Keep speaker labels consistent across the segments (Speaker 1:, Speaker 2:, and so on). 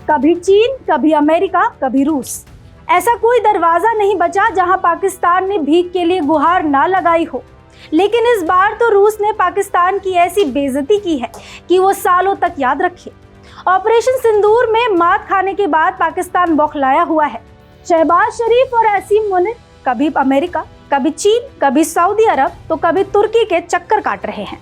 Speaker 1: कभी चीन, कभी अमेरिका, कभी रूस। ऐसा कोई दरवाजा नहीं बचा जहां पाकिस्तान ने भीख के लिए गुहार ना लगाई हो। लेकिन इस बार तो रूस ने पाकिस्तान की ऐसी बेइज्जती की है कि वो सालों तक याद रखे। ऑपरेशन सिंदूर में मात खाने के बाद पाकिस्तान बौखलाया हुआ है। शहबाज शरीफ और असीम मुनीर कभी अमेरिका, कभी चीन, कभी सऊदी अरब तो कभी तुर्की के चक्कर काट रहे हैं।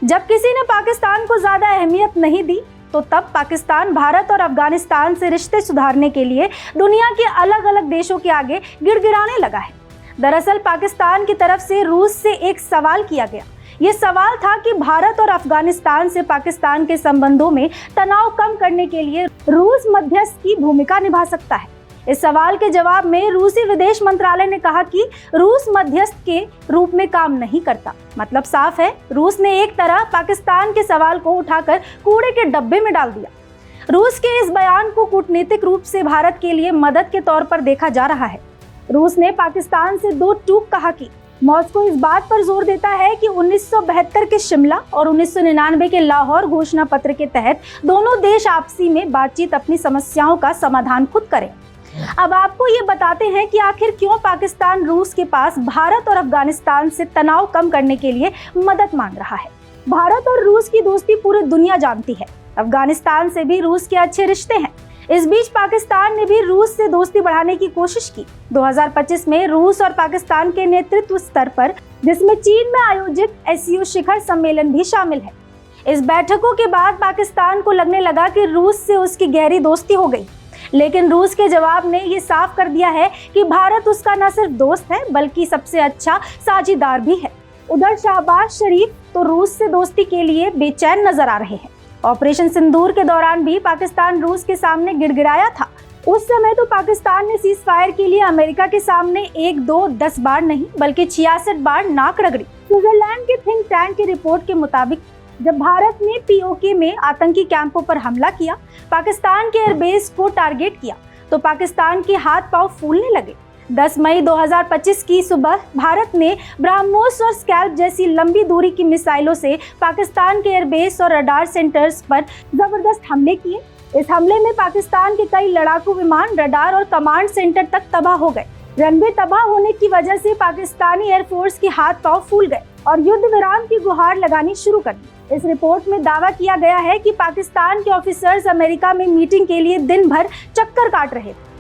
Speaker 1: जब किसी ने पाकिस्तान को ज्यादा अहमियत नहीं दी तो तब पाकिस्तान भारत और अफगानिस्तान से रिश्ते सुधारने के लिए दुनिया के अलग अलग देशों के आगे गिड़गिड़ाने लगा है। दरअसल पाकिस्तान की तरफ से रूस से एक सवाल किया गया। ये सवाल था कि भारत और अफगानिस्तान से पाकिस्तान के संबंधों में तनाव कम करने के लिए रूस मध्यस्थ की भूमिका निभा सकता है। इस सवाल के जवाब में रूसी विदेश मंत्रालय ने कहा कि रूस मध्यस्थ के रूप में काम नहीं करता। मतलब साफ है, रूस ने एक तरह पाकिस्तान के सवाल को उठाकर कूड़े के डब्बे में डाल दिया। रूस के इस बयान को कूटनीतिक रूप से भारत के लिए मदद के तौर पर देखा जा रहा है। रूस ने पाकिस्तान से दो टूक कहा कि मॉस्को इस बात पर जोर देता है कि 1972 के शिमला और 1999 के लाहौर घोषणा पत्र के तहत दोनों देश आपसी में बातचीत अपनी समस्याओं का समाधान खुद करें। अब आपको ये बताते हैं कि आखिर क्यों पाकिस्तान रूस के पास भारत और अफगानिस्तान से तनाव कम करने के लिए मदद मांग रहा है। भारत और रूस की दोस्ती पूरी दुनिया जानती है। अफगानिस्तान से भी रूस के अच्छे रिश्ते हैं। इस बीच पाकिस्तान ने भी रूस से दोस्ती बढ़ाने की कोशिश की। 2025 में रूस और पाकिस्तान के नेतृत्व स्तर पर, जिसमें चीन में आयोजित एससीओ शिखर सम्मेलन भी शामिल है। इस बैठकों के बाद पाकिस्तान को लगने लगा कि रूस से उसकी गहरी दोस्ती हो गई। लेकिन रूस के जवाब ने ये साफ कर दिया है कि भारत उसका न सिर्फ दोस्त है बल्कि सबसे अच्छा साझीदार भी है। उधर शहबाज शरीफ तो रूस से दोस्ती के लिए बेचैन नजर आ रहे हैं। ऑपरेशन सिंदूर के दौरान भी पाकिस्तान रूस के सामने गिड़गिड़ाया था। उस समय तो पाकिस्तान ने सीज फायर के लिए अमेरिका के सामने 1, 2, 10 बार नहीं बल्कि 66 बार नाक रगड़ी। स्विट्जरलैंड के थिंक टैंक की रिपोर्ट के मुताबिक जब भारत ने पीओके में आतंकी कैंपों पर हमला किया, पाकिस्तान के एयरबेस को टारगेट किया, तो पाकिस्तान के हाथ पांव फूलने लगे। 10 मई 2025 की सुबह भारत ने ब्रह्मोस और स्कैल्प जैसी लंबी दूरी की मिसाइलों से पाकिस्तान के एयरबेस और रडार सेंटर्स पर जबरदस्त हमले किए। इस हमले में पाकिस्तान के कई लड़ाकू विमान, रडार और कमांड सेंटर तक तबाह हो गए। रनवे तबाह होने की वजह से पाकिस्तानी एयरफोर्स के हाथ पांव फूल गए और युद्ध विराम की गुहार लगानी शुरू कर दी। इस रिपोर्ट में दावा किया गया है कि पाकिस्तान के ऑफिसर्स अमेरिका में मीटिंग के लिए दिन भर चक्कर काट रहे थे।